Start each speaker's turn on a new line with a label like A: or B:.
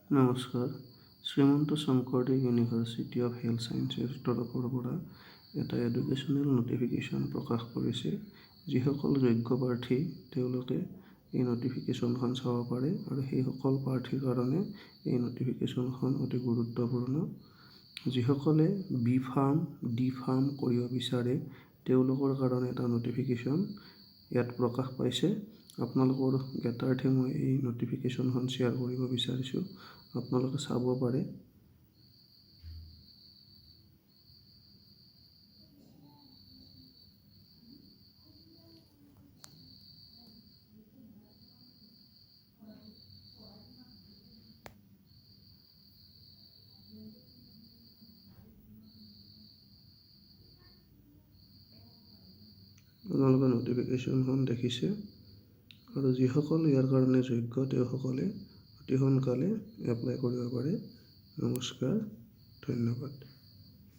A: নমস্কাৰ। Srimanta Sankardev university of health sciences তৰফৰ পৰা এটা এডুকেশ্যনেল নটিফিকেশ্যন প্ৰকাশ কৰিছে। যিসকল যোগ্য প্ৰাৰ্থী তেওঁলোকে এই নটিফিকেশ্যনখন চাব পাৰে আৰু সেইসকল প্ৰাৰ্থীৰ কাৰণে এই নটিফিকেশ্যনখন অতি গুৰুত্বপূৰ্ণ। যিসকলে বি ফাৰ্ম ডি ফাৰ্ম কৰিব বিচাৰে তেওঁলোকৰ কাৰণে এটা নটিফিকেশ্যন ইয়াত প্ৰকাশ পাইছে। আপোনালোকৰ জ্ঞাতাৰ্থে মই এই নটিফিকেশ্যনখন শ্বেয়াৰ কৰিব বিচাৰিছোঁ। আপোনালোকে চাব পাৰে। আপোনালোকে নটিফিকেশ্যনখন দেখিছে আৰু যিসকল ইয়াৰ কাৰণে যোগ্য তেওঁসকলে অতি সোনকালে এপ্লাই কৰিব পাৰে। নমস্কাৰ, ধন্যবাদ।